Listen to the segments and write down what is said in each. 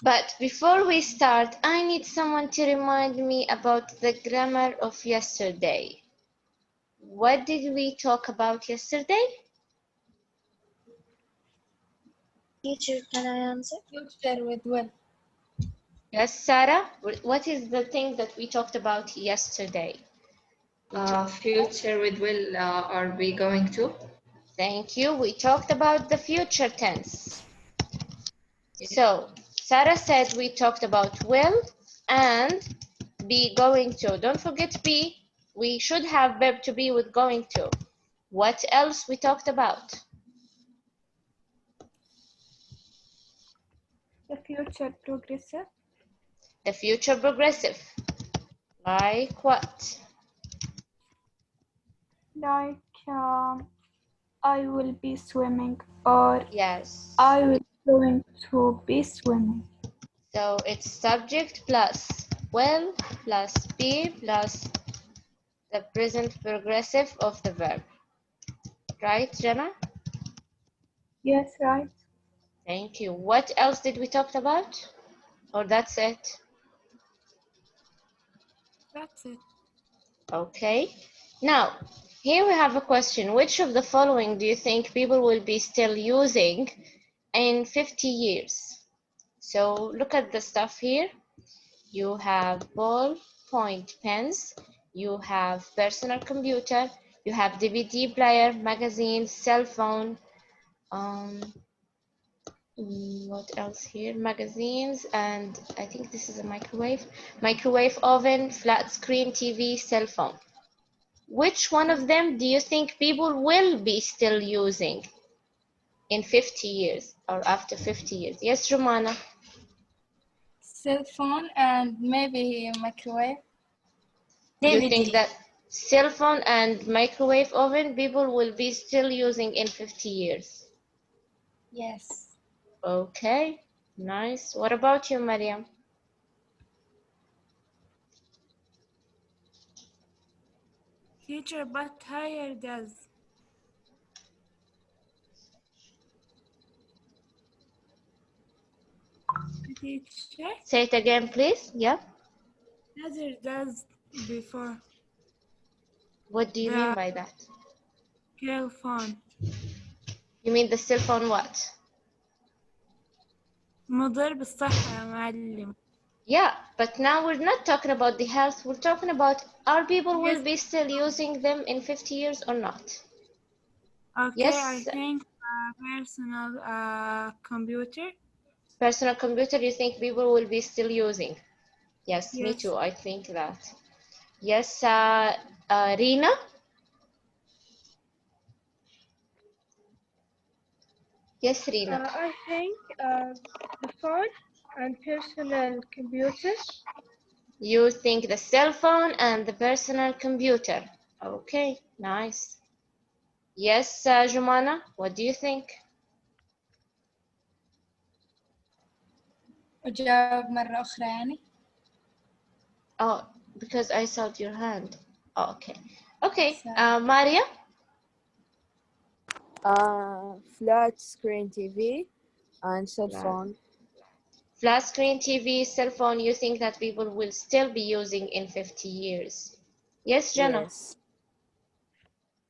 But before we start, I need someone to remind me about the grammar of yesterday. What did we talk about yesterday? Teacher, can I answer? Future with will. Yes, Sarah, what is the thing that we talked about yesterday? Future with will, are we going to? Thank you. We talked about the future tense. So, Sarah said we talked about will and be going to. Don't forget be. We should have verb to be with going to. What else we talked about? The future progressive. The future progressive. Like what? Like I will be swimming, or Yes. I will going to be swimming. So it's subject plus will plus be plus the present progressive of the verb. Right, Jenna? Yes, right. Thank you. What else did we talk about? Or that's it? That's it. Okay. Now, here we have a question. Which of the following do you think people will be still using in 50 years? So look at the stuff here. You have ballpoint pens, you have personal computer, you have DVD player, magazines, cell phone, what else here? Magazines, and I think this is a microwave oven, flat screen TV, cell phone. Which one of them do you think people will be still using in 50 years or after 50 years? Yes, Romana. Cell phone and maybe microwave. You think that cell phone and microwave oven people will be still using in 50 years? Yes. Okay, nice. What about you, Mariam? Teacher, but higher does. Teacher, Say it again, please. Yeah. higher does before What do you mean the by that? cell phone. You mean the cell phone what? مضر بالصحة يا معلم. Yeah, but now we're not talking about the health. We're talking about are people will Yes. be still using them in 50 years or not? Okay, I Yes, think personal computer. personal computer you think people will be still using? Yes, me Yes. too. I think that. Yes, Rina? Yes, Rina. I think the phone and personal computer. You think the cell phone and the personal computer. Okay, nice. Yes, Jumana, what do you think? أجاوب مرة أخرى يعني. Oh, because I saw your hand. Oh, okay. Okay, Sorry. Maria? Flat screen TV and cell Flat. phone. Flat screen TV, cell phone, you think that people will still be using in 50 years? Yes, Jenna? Yes.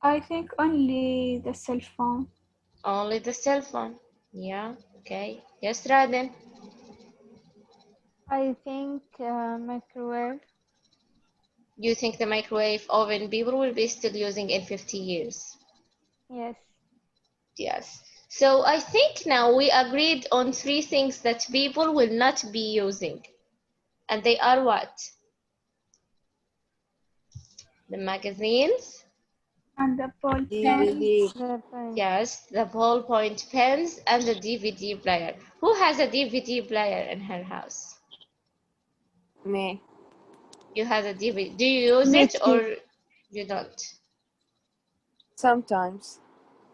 I think only the cell phone. Only the cell phone. Yeah, okay. Yes, Raden? I think microwave. You think the microwave oven people will be still using in 50 years? Yes. Yes. So I think now we agreed on three things that people will not be using. And they are what? The magazines? And the ball DVD. pen. Yes, the ballpoint pens and the DVD player. Who has a DVD player in her house? Me. You have a DVD. Do you use Me it too. or you don't? Sometimes.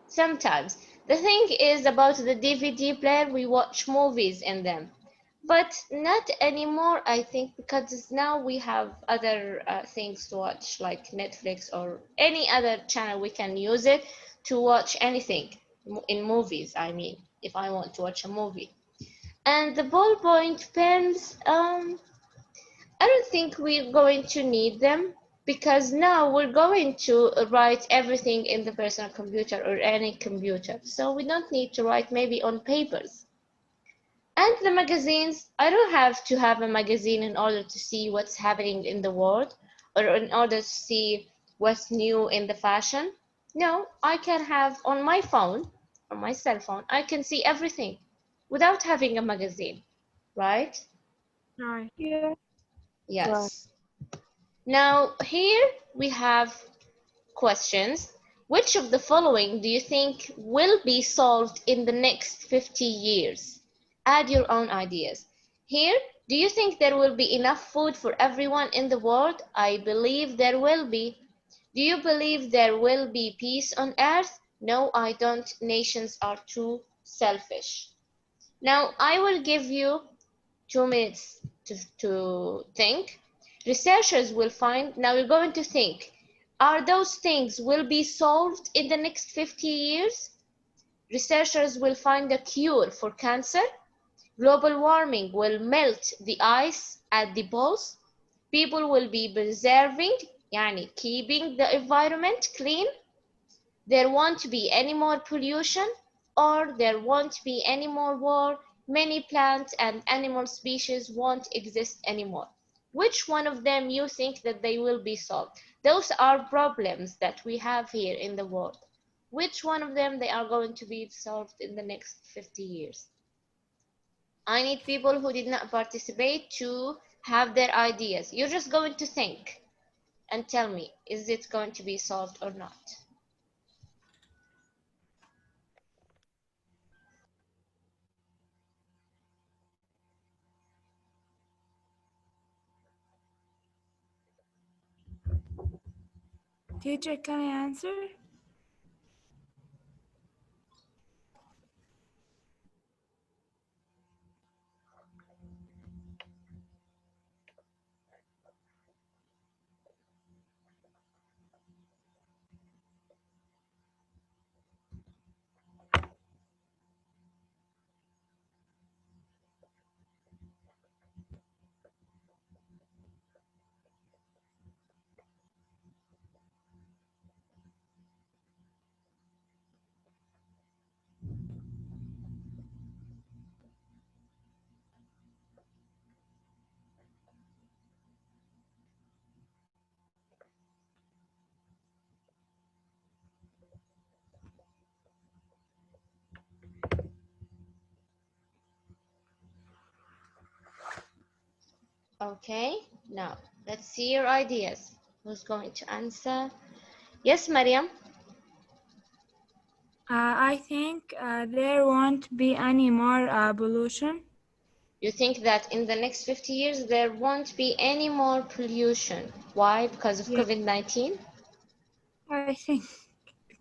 Sometimes. The thing is about the DVD player, we watch movies in them. But not anymore, I think, because now we have other things to watch, like Netflix or any other channel. We can use it to watch anything in movies. I mean, if I want to watch a movie. And the ballpoint pens, I don't think we're going to need them because now we're going to write everything in the personal computer or any computer. So we don't need to write maybe on papers. And the magazines, I don't have to have a magazine in order to see what's happening in the world or in order to see what's new in the fashion. No, I can have on my phone, on my cell phone, I can see everything without having a magazine, right? Right. Yeah. Right. Yes. Now here we have questions. Which of the following do you think will be solved in the next 50 years? Add your own ideas. Here, do you think there will be enough food for everyone in the world? I believe there will be. Do you believe there will be peace on earth? No, I don't. Nations are too selfish. Now, I will give you 2 minutes to think. Researchers will find, now you're going to think, are those things will be solved in the next 50 years? Researchers will find a cure for cancer. Global warming will melt the ice at the poles. People will be preserving, yani keeping the environment clean. There won't be any more pollution, or there won't be any more war. Many plant and animal species won't exist anymore. Which one of them you think that they will be solved? Those are problems that we have here in the world. Which one of them they are going to be solved in the next 50 years? I need people who did not participate to have their ideas. You're just going to think and tell me, is it going to be solved or not? Teacher, can I answer? Okay, now let's see your ideas. Who's going to answer? Yes, Mariam. I think there won't be any more pollution. You think that in the next 50 years there won't be any more pollution. Why? Because of Yeah, COVID-19? I think.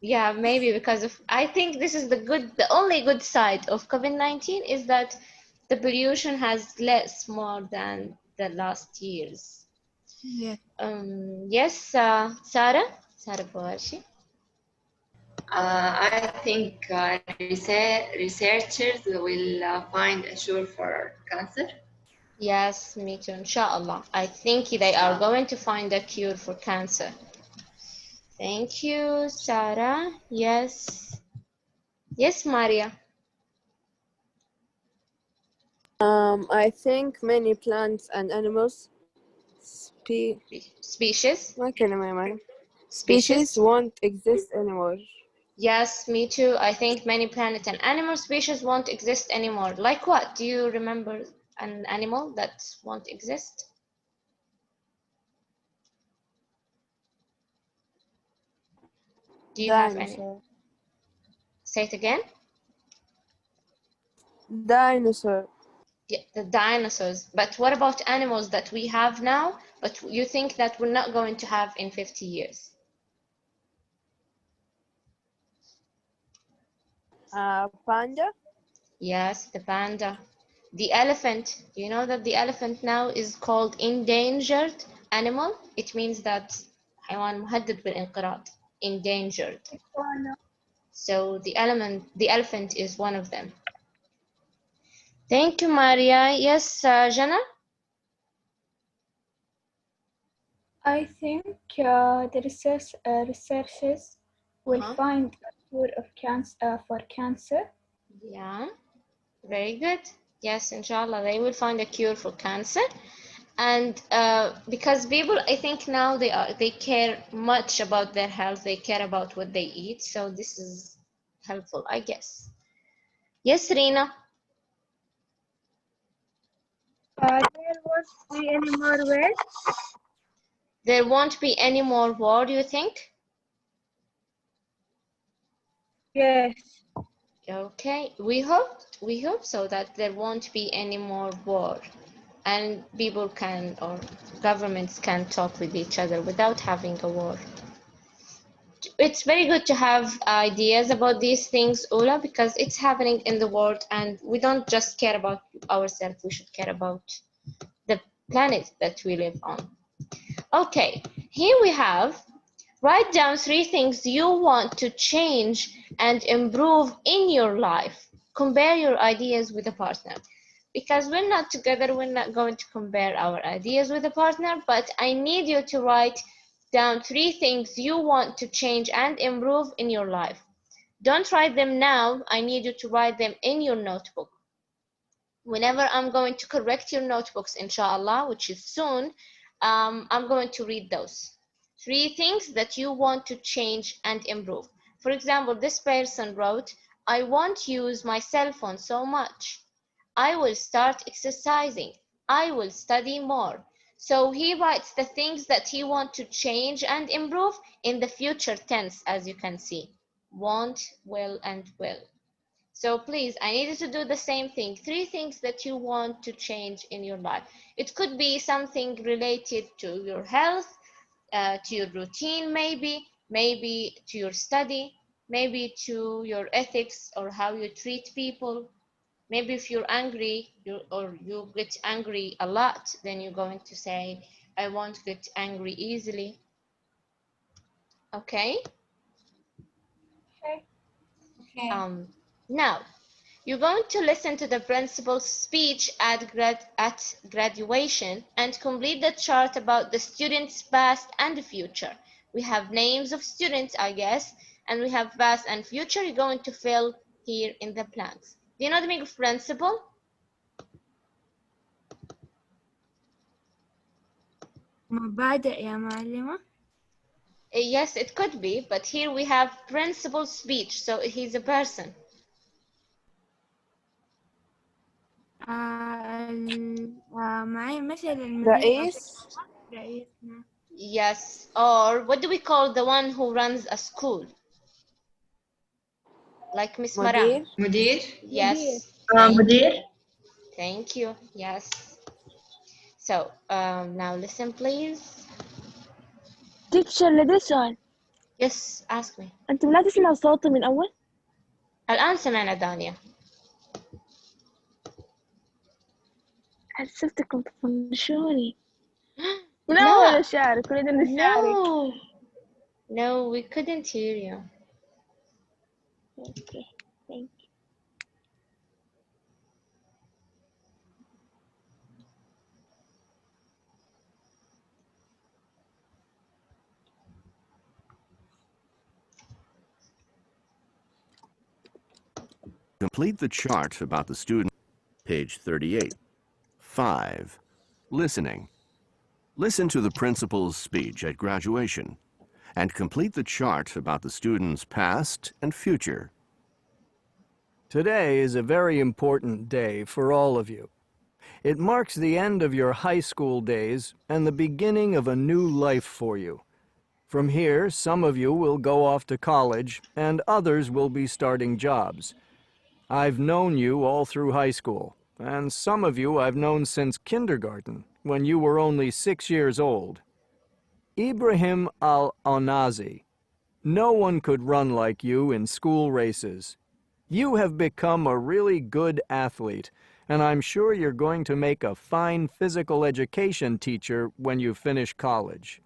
Yeah, maybe because of, I think this is the only good side of COVID-19 is that the pollution has less more than the last years. Yeah. Yes, Sarah Boarshi. I think researchers will find a cure for cancer. Yes, me too, inshallah. I think they are going to find a cure for cancer. Thank you, Sarah. Yes. Yes, Maria. I think many plants and animals Species. ما كلمة معي. Species. species won't exist anymore. Yes, me too. I think many planet and animal species won't exist anymore. Like what? Do you remember an animal that won't exist? Do you have any? Dinosaur. Say it again. Dinosaur. Yeah, the dinosaurs. But what about animals that we have now, but you think that we're not going to have in 50 years? Panda. Yes, the panda. The elephant. Do you know that the elephant now is called endangered animal? It means that حيوان مهدد بالانقراض. Endangered. So the elephant is one of them. Thank you, Maria. Yes, Jana? I think the researchers will Uh-huh. find a cure of cancer for cancer. Yeah, very good. Yes, inshallah, they will find a cure for cancer. And because people, I think now they care much about their health, they care about what they eat, so this is helpful, I guess. Yes, Rina. There won't be any more waste. There won't be any more war, do you think? Yes. Okay, we hope so, that there won't be any more war, and people can, or governments can talk with each other without having a war. It's very good to have ideas about these things, Ola, because it's happening in the world, and we don't just care about ourselves, we should care about the planet that we live on. Okay, here we have, write down 3 things you want to change and improve in your life. Compare your ideas with a partner. Because we're not together, we're not going to compare our ideas with a partner, but I need you to write down 3 things you want to change and improve in your life. Don't write them now, I need you to write them in your notebook. Whenever I'm going to correct your notebooks, inshallah, which is soon, I'm going to read those 3 things that you want to change and improve. For example, this person wrote, I won't use my cell phone so much. I will start exercising. I will study more. So he writes the things that he wants to change and improve in the future tense, as you can see. Want, will, and will. So please, I need you to do the same thing. 3 things that you want to change in your life. It could be something related to your health, to your routine, maybe to your study, maybe to your ethics or how you treat people. Maybe if you're angry, or you get angry a lot, then you're going to say, I won't get angry easily. Okay? Okay. Now, you're going to listen to the principal's speech at graduation and complete the chart about the student's past and future. We have names of students, I guess, and we have past and future. You're going to fill here in the blanks. Do you know the meaning of principal? مبادئ يا معلمة. Yes, it could be, but here we have principal speech, so he's a person. مثل المدير أو رئيس. رئيسنا. Yes, or what do we call the one who runs a school? Like Miss Maram. مدير. مدير. Yes. مدير. Thank you. Yes. So now listen, please. تيتشر لدي سؤال. Yes, ask me. أنتم لا تسمعوا صوتي من أول؟ الآن سمعنا دانيا. حسبتكم تطنشوني. من لا. أول أشارك، أريد أن أشارك. No, we couldn't hear you. Okay, thank you. Complete the chart about the student. Page 38. 5. Listening. Listen to the principal's speech at graduation and complete the chart about the student's past and future. Today is a very important day for all of you. It marks the end of your high school days and the beginning of a new life for you. From here, some of you will go off to college and others will be starting jobs. I've known you all through high school, and some of you I've known since kindergarten, when you were only 6 years old. Ibrahim al-Onazi. No one could run like you in school races. You have become a really good athlete, and I'm sure you're going to make a fine physical education teacher when you finish college.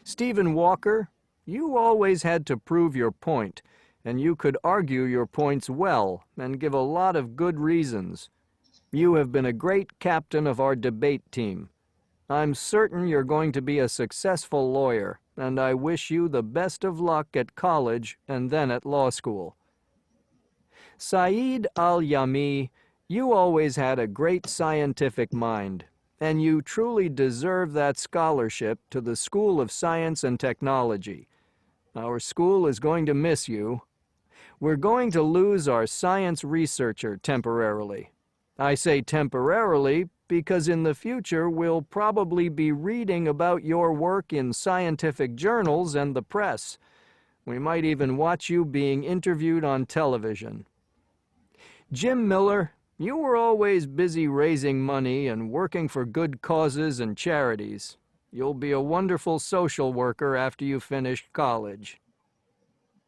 Stephen Walker, you always had to prove your point, and you could argue your points well and give a lot of good reasons. You have been a great captain of our debate team. I'm certain you're going to be a successful lawyer, and I wish you the best of luck at college and then at law school. Saeed Al-Yami, you always had a great scientific mind, and you truly deserve that scholarship to the School of Science and Technology. Our school is going to miss you. We're going to lose our science researcher temporarily. I say temporarily because in the future we'll probably be reading about your work in scientific journals and the press. We might even watch you being interviewed on television. Jim Miller, you were always busy raising money and working for good causes and charities. You'll be a wonderful social worker after you finish college.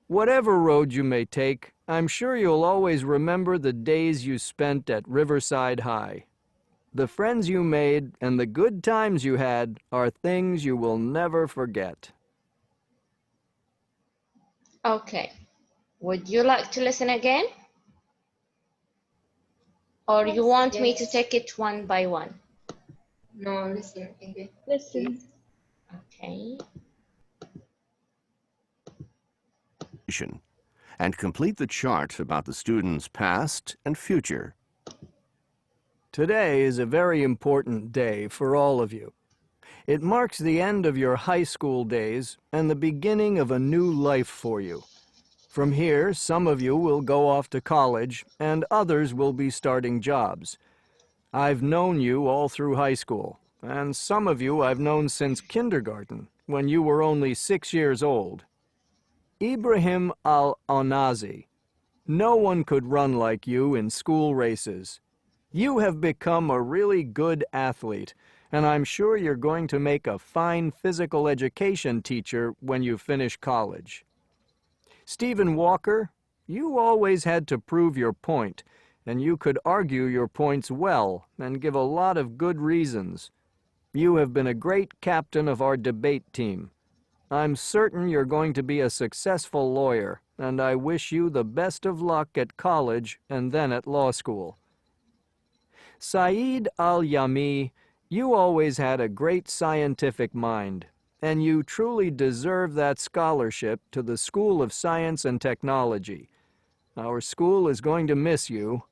Whatever road you may take, I'm sure you'll always remember the days you spent at Riverside High. The friends you made and the good times you had are things you will never forget. Okay. Would you like to listen again? Or you want me to Yes. take it one by one? No, listen again. Listen. Okay. And complete the chart about the student's past and future. Today is a very important day for all of you. It marks the end of your high school days and the beginning of a new life for you. From here, some of you will go off to college and others will be starting jobs. I've known you all through high school, and some of you I've known since kindergarten, when you were only 6 years old. Ibrahim Al-Onazi, no one could run like you in school races. You have become a really good athlete, and I'm sure you're going to make a fine physical education teacher when you finish college. Stephen Walker, you always had to prove your point, and you could argue your points well and give a lot of good reasons. You have been a great captain of our debate team. I'm certain you're going to be a successful lawyer, and I wish you the best of luck at college and then at law school. Saeed Al-Yami, you always had a great scientific mind, and you truly deserve that scholarship to the School of Science and Technology. Our school is going to miss you.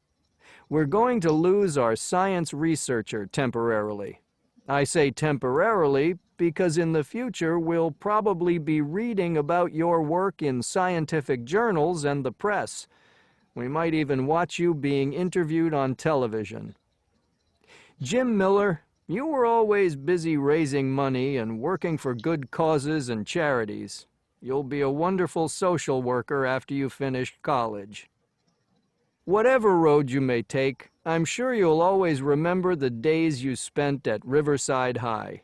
We're going to lose our science researcher temporarily. I say temporarily because in the future we'll probably be reading about your work in scientific journals and the press. We might even watch you being interviewed on television. Jim Miller, you were always busy raising money and working for good causes and charities. You'll be a wonderful social worker after you finish college. Whatever road you may take, I'm sure you'll always remember the days you spent at Riverside High.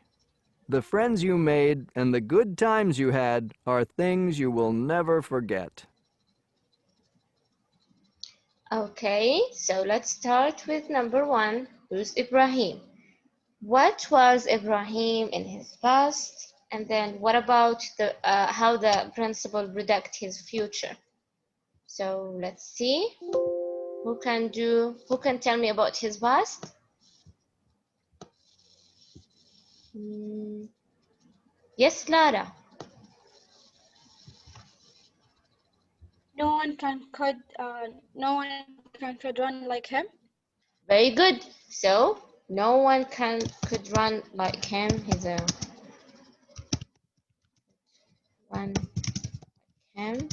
The friends you made and the good times you had are things you will never forget. Okay, so let's start with number one, who's Ibrahim. What was Ibrahim in his past? And then what about how the principal predict his future? So let's see. Who can tell me about his past? Yes, Lara. No one could run like him. Very good. So no one could run like him. He's a one him.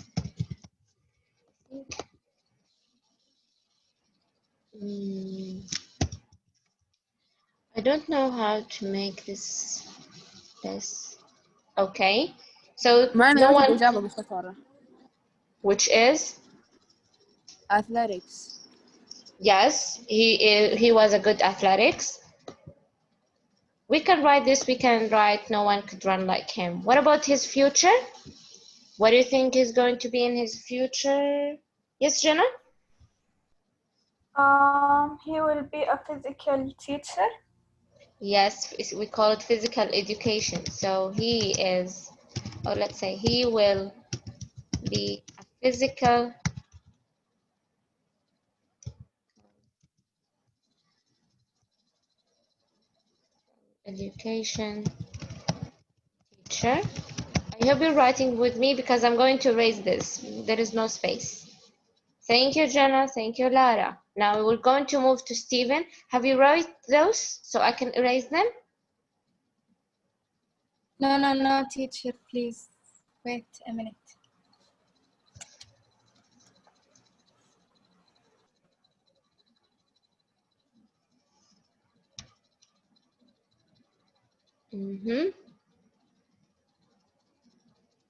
I don't know how to make this. Okay. So معنى no نفس one, الإجابة بالشطارة. which is Athletics. yes, he was a good athletics. We can write this. We can write no one could run like him. What about his future? What do you think is going to be in his future? Yes, Jenna? He will be a physical teacher. Yes, we call it physical education. So he is, or let's say he will be a physical Education teacher. I hope you're writing with me because I'm going to erase this. There is no space. Thank you, Jenna. Thank you, Lara. Now we're going to move to Stephen. Have you wrote those so I can erase them? No, teacher, please. Wait a minute.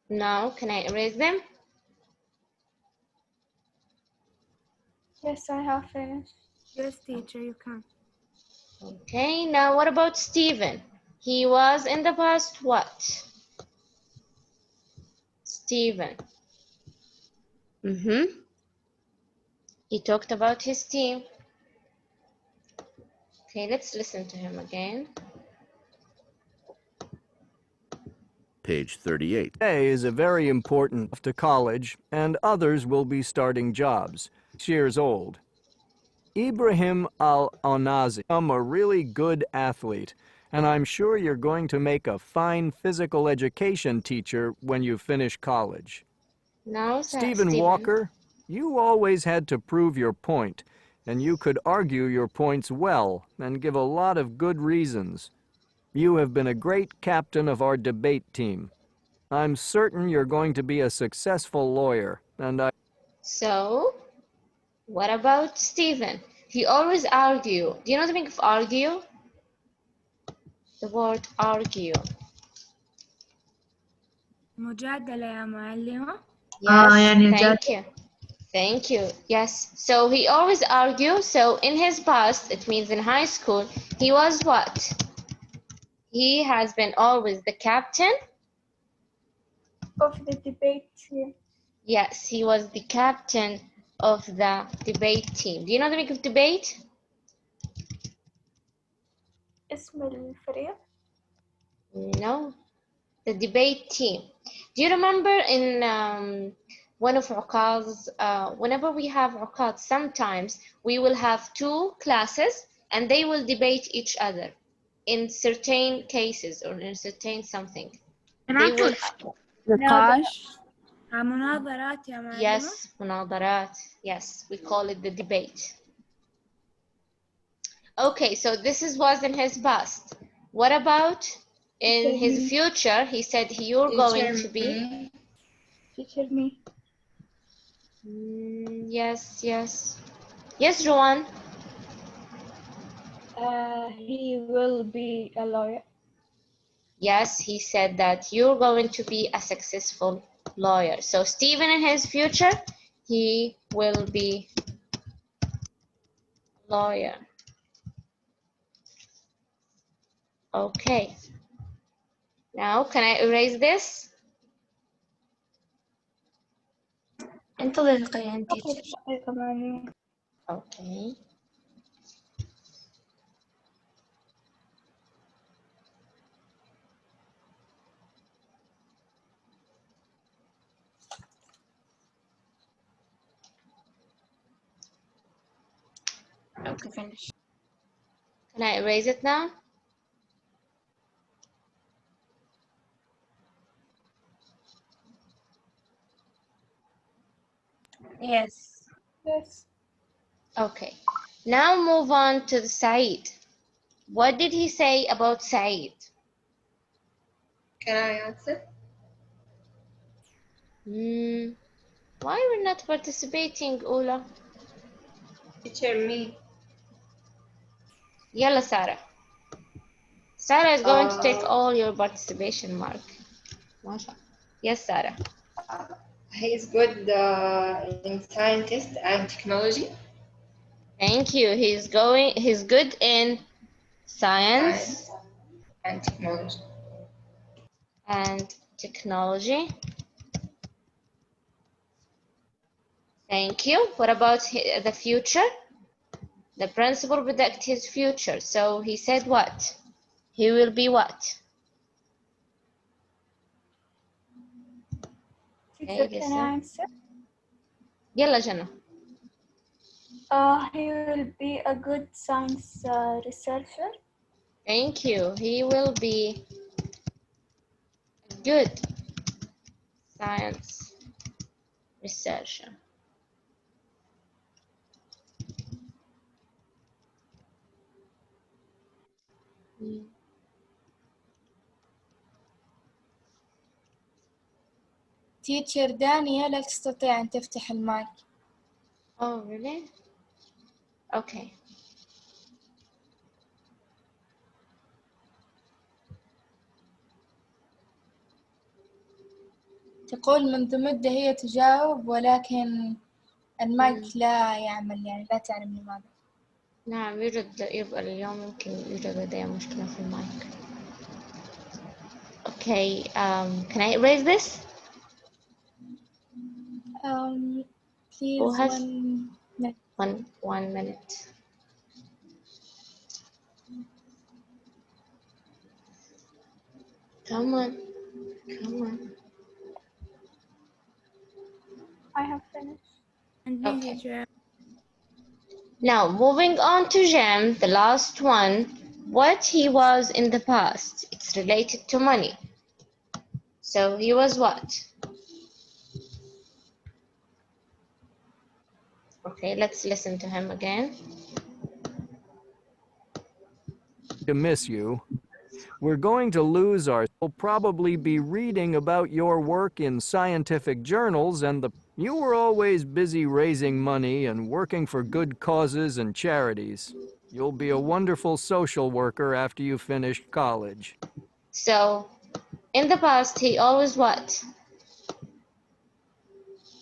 Now, can I erase them? Yes, I have finished. Yes, teacher, you can. Okay, now what about Stephen? He was in the past what? Stephen. He talked about his team. Okay, let's listen to him again. Page 38. Today is a very important to college, and others will be starting jobs. 6 years old. Ibrahim Al-Onazi. I'm a really good athlete, and I'm sure you're going to make a fine physical education teacher when you finish college. Now, Stephen Walker, you always had to prove your point, and you could argue your points well and give a lot of good reasons. You have been a great captain of our debate team. I'm certain you're going to be a successful lawyer, and So, what about Stephen? He always argue. Do you know the meaning of argue? The word argue. مجادلة يا معلمة. Yes, thank you. Thank you. Yes. So he always argues. So in his past, it means in high school, he was what? He has been always the captain Of the debate team. Yes, he was the captain of the debate team. Do you know the meaning of debate? اسم الفريق. No, the debate team. Do you remember in one of Uqad's, whenever we have Uqad, sometimes we will have two classes and they will debate each other in certain cases or in certain something. They will, نقاش. مناظرات يا معلمة. yes, munadarat. Yes, we call it the debate. Okay, so this was in his past. What about in his future? He said you're going to be. Teacher me. Yes, yes, Joanne. He will be a lawyer. Yes, he said that you're going to be a successful lawyer. So Stephen in his future, he will be a lawyer. Okay. Now, can I erase this? انتظر دقيقة teacher. دقيقة معلمة. Okay. Okay, finish. Can I erase it now? Yes. Yes. Okay. Now move on to the Saeed. What did he say about Saeed? Can I answer? Why we're not participating, Ula? Teacher me. Yalla, Sarah. Sarah is going to take all your participation mark. Masha. Yes, Sarah. He's good in scientist and technology. Thank you. He's good in science and technology. And technology. Thank you. What about the future? The principal predict his future. So he said what? He will be what? Teacher, can I answer? يلا جنى. He will be a good science researcher. Thank you. He will be a good science researcher. تيتشر دانيا لا تستطيع أن تفتح المايك. Oh, really? Okay. تقول منذ مدة هي تجاوب ولكن المايك لا يعمل، يعني لا تعلم لماذا. نعم، يبقى اليوم يمكن يوجد لدي مشكلة في المايك. Okay, can I erase this? Please, Who has 1 minute. one minute? Come on, come on. I have finished. And Okay. teacher. Now, moving on to Jem, the last one. What he was in the past. It's related to money. So he was what? Okay, let's listen to him again. To miss you. We're going to lose our. We'll probably be reading about your work in scientific journals and you were always busy raising money and working for good causes and charities. You'll be a wonderful social worker after you finish college. So, in the past, he always what?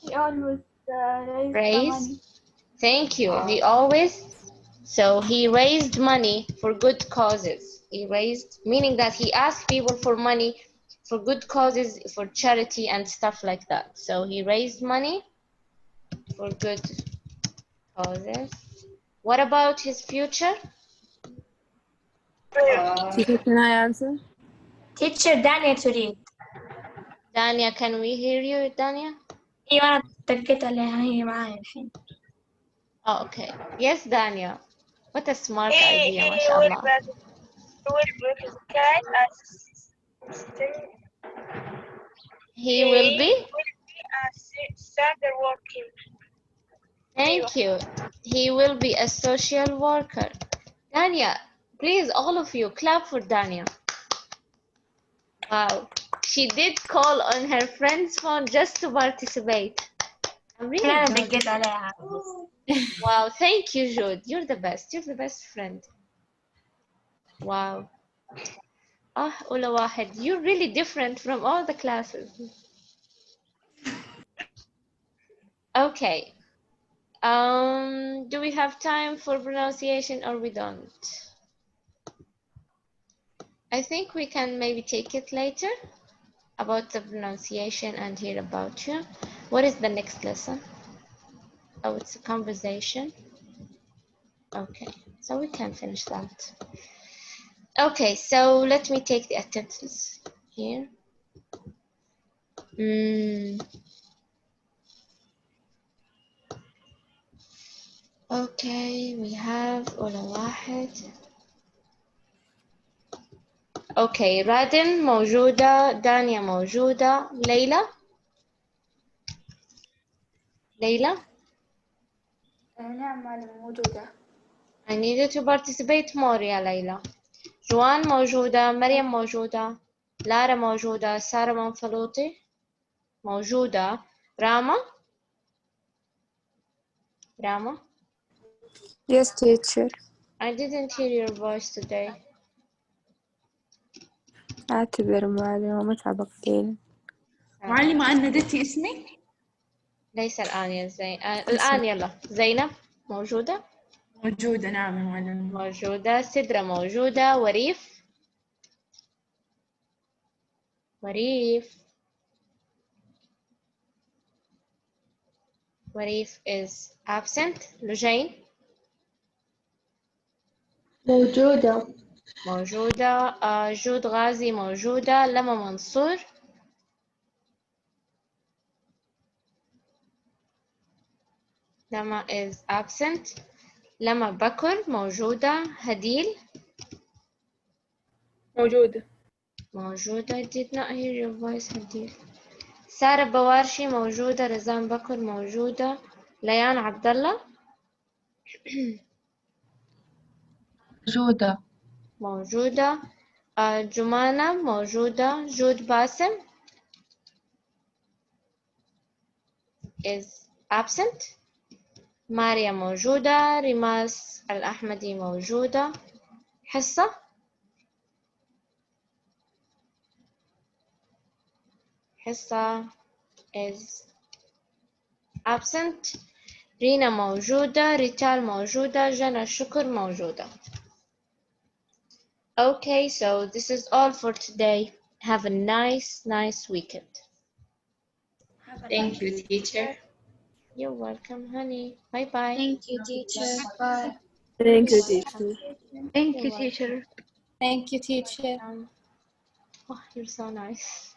He always raised the Raised. money. Thank you. He always. So he raised money for good causes. He raised, meaning that he asked people for money for good causes, for charity and stuff like that. So he raised money for good causes. What about his future? Teacher, can I answer? Teacher دانيا تريد. Dania, can we hear you, Dania? أيوة أنا دقيت عليها هي معايا الحين. Oh, okay. Yes, Dania. What a smart He idea, will mashallah. break his cat as He will be? started working. Thank you. He will be a social worker. Dania, please, all of you, clap for Dania. Wow. She did call on her friend's phone just to participate. I'm really أنا proud. دقيت عليها. Wow, thank you, Jude. You're the best. You're the best friend. Wow. Ula Wahed, you're really different from all the classes. Okay. Do we have time for pronunciation or we don't? I think we can maybe take it later about the pronunciation and hear about you. What is the next lesson? Oh, it's a conversation. Okay, so we can finish that. Okay, so let me take the attendance here. Okay, we have أولى واحد. Okay, رادن موجودة، دانيا موجودة، ليلى. ليلى. نعم معلمة موجودة. I need you to participate more يا ليلى. جوان موجودة، مريم موجودة، لارا موجودة، سارة منفلوطي موجودة، راما. راما. Yes, teacher. I didn't hear your voice today. أعتذر معلمة متعبة قليلا. معلمة أنا ناديتي اسمي؟ ليس الآن يا الآن يلا. زينب موجودة؟ موجودة نعم يا معلمة. موجودة. سدرة موجودة. وريف. وريف. وريف is absent. لجين. موجودة. موجودة. جود غازي موجودة. لما منصور. لما is absent. لما بكر موجودة. هديل. موجودة. موجودة. I did not hear your voice هديل. سارة بوارشي موجودة. رزان بكر موجودة. ليان عبد الله موجودة. موجودة. جمانة موجودة. جود باسم is absent. ماريا موجودة. ريماس الأحمدي موجودة. حصة حصة is absent. رينا موجودة. ريتال موجودة. جنى الشكر موجودة. Okay, so this is all for today. Have a nice weekend. Thank you, teacher. You're welcome, honey. Bye bye. Thank you, teacher. Bye. Thank you, You're teacher. welcome. Thank You're you, welcome. teacher. Thank you, teacher. Oh, you're so nice.